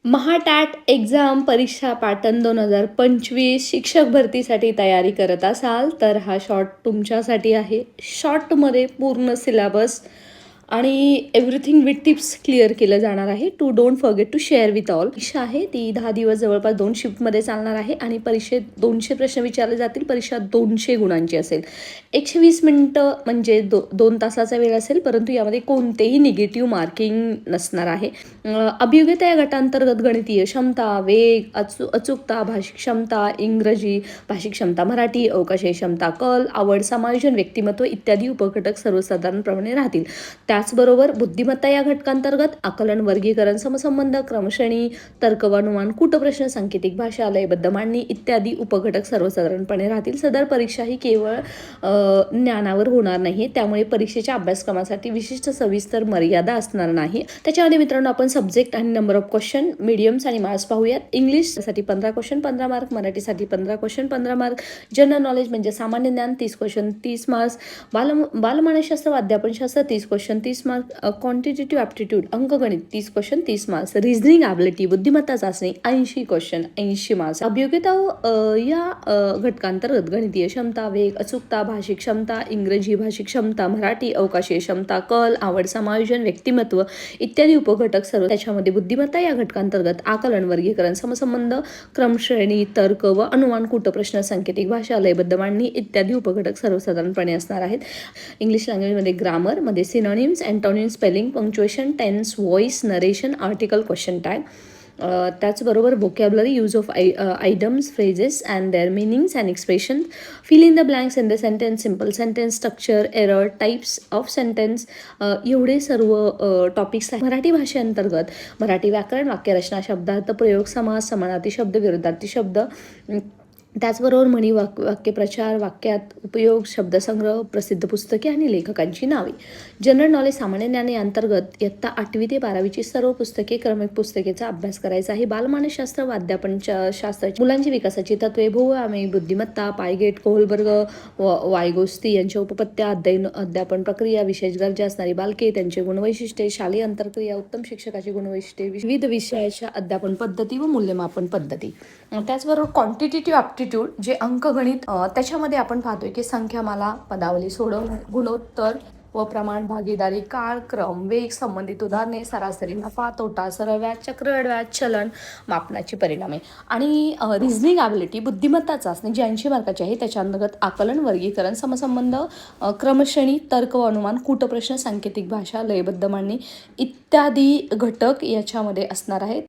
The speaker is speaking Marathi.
महाटॅट एक्झाम परीक्षा पॅटर्न 2025 शिक्षक भरतीसाठी तयारी करत असाल तर हा शॉर्ट तुमच्यासाठी आहे. शॉर्टमध्ये पूर्ण सिलेबस आणि एव्हरीथिंग विथ टिप्स क्लिअर केलं जाणार आहे. To don't forget to share with all. परीक्षा आहे ती 10 दिवस जवळपास 2 शिफ्टमध्ये चालणार आहे आणि परीक्षेत 200 प्रश्न विचारले जातील. परीक्षा 200 गुणांची असेल. 120 मिनिटं म्हणजे 2 तासाचा वेळ असेल, परंतु यामध्ये कोणतेही निगेटिव्ह मार्किंग नसणार आहे. अभियोग्यता या गटांतर्गत गणितीय क्षमता, वेग, अचूकता, भाषिक क्षमता, इंग्रजी भाषिक क्षमता, मराठी, अवकाशीय क्षमता, कल, आवड, समायोजन, व्यक्तिमत्व इत्यादी उपघटक सर्वसाधारणप्रमाणे राहतील. त्याचबरोबर बुद्धिमत्ता या घटकांतर्गत आकलन, वर्गीकरण, समसंबंध, क्रमश्रेणी, तर्क व अनुमान, कूटप्रश्न, सांकेतिक भाषा, लयबद्ध मांडणी इत्यादी उपघटक सर्वसाधारणपणे राहतील. सदर परीक्षा ही केवळ ज्ञानावर होणार नाही, त्यामुळे परीक्षेच्या अभ्यासक्रमासाठी विशिष्ट सविस्तर मर्यादा असणार नाही. त्याच्यामध्ये मित्रांनो आपण सब्जेक्ट आणि नंबर ऑफ क्वेश्चन, मीडियम्स आणि मार्क्स पाहूयात. इंग्लिशसाठी 15 क्वेश्चन 15 मार्क, मराठीसाठी 15 क्वेश्चन 15 मार्क, जनरल नॉलेज म्हणजे सामान्य ज्ञान 30 क्वेश्चन 30 मार्क्स, बालमानसशास्त्र व अध्यापनशास्त्र 30 क्वेश्चन 30 मार्क, क्वांटिटेटिव्ह ॲप्टिट्यूड अंकगणित 30 क्वेश्चन 30 मार्क्स, रिझनिंग ॲबिलिटी बुद्धिमत्ता चाचणी 80 क्वेश्चन 80 मार्क्स. अभियोग्यता या घटकांतर्गत गणितीय क्षमता, वेग, अचूकता, भाषिक क्षमता, इंग्रजी भाषिक क्षमता, मराठी, अवकाशीय क्षमता, कल, आवड, समायोजन, व्यक्तिमत्व इत्यादी उपघटक सर्व. त्याच्यामध्ये बुद्धिमत्ता या घटकांतर्गत आकलन, वर्गीकरण, समसंबंध, क्रमश्रेणी, तर्क व अनुमान, कूटप्रश्न, सांकेतिक भाषा, लयबद्ध मांडणी इत्यादी उपघटक सर्वसाधारणपणे असणार आहेत. इंग्लिश लँग्वेजमध्ये ग्रामरमध्ये synonyms, antonyms, spelling, punctuation, tense, voice, narration, article, question tag. त्याचबरोबर vocabulary, use of items, phrases and their meanings and expression, fill in the blanks in the sentence, simple sentence, structure, error, types of sentence एवढे सर्व टॉपिक्स आहेत. मराठी भाषेअंतर्गत मराठी व्याकरण, वाक्यरचना, शब्दार्थ, प्रयोग, समास, समानार्थी शब्द, विरुद्धार्थी शब्द, त्याचबरोबर म्हणी, वाक्यप्रचार, वाक्यात उपयोग, शब्दसंग्रह, प्रसिद्ध पुस्तके आणि लेखकांची नावे. जनरल नॉलेज सामान्य ज्ञान अंतर्गत इयत्ता 8वी ते 12वीची सर्व पुस्तके, क्रमिक पुस्तकेचा अभ्यास करायचा आहे. बालमानसशास्त्र व अध्यापनशास्त्राची मुलांची विकासाची तत्वे, भूआमी, बुद्धिमत्ता, पायगेट, कोहलबर्ग, वायगोस्ती यांच्या उपपत्त्या, अध्यापन प्रक्रिया, विशेष गरजा असणारी बालके, त्यांचे गुणवैशिष्ट्ये, शालेय अंतरक्रिया, उत्तम शिक्षकाची गुणवैशिष्ट्ये, विविध विषयाच्या अध्यापन पद्धती व मूल्यमापन पद्धती. त्याचबरोबर क्वांटिटेटिव्ह ॲप्टिट्यूड जे अंकगणित, त्याच्यामध्ये आपण पाहतोय की संख्यामाला, पदावली सोडवणे, गुणोत्तर व प्रमाण, भागीदारी, काळ, क्रम, वेग, संबंधित उदाहरणे, सरासरी, नफा, तोटा, सरळ व्याज, चक्रवाढ व्याज, चलन, मापनाची परिणामे. आणि रिझनिंग ॲबिलिटी बुद्धिमत्ता चाचणी जी 80 मार्काची आहे, त्याच्या अंतर्गत आकलन, वर्गीकरण, समसंबंध, क्रमश्रेणी, तर्क व अनुमान, कूटप्रश्न, सांकेतिक भाषा, लयबद्ध मांडणी इत्यादी घटक याच्यामध्ये असणार आहेत.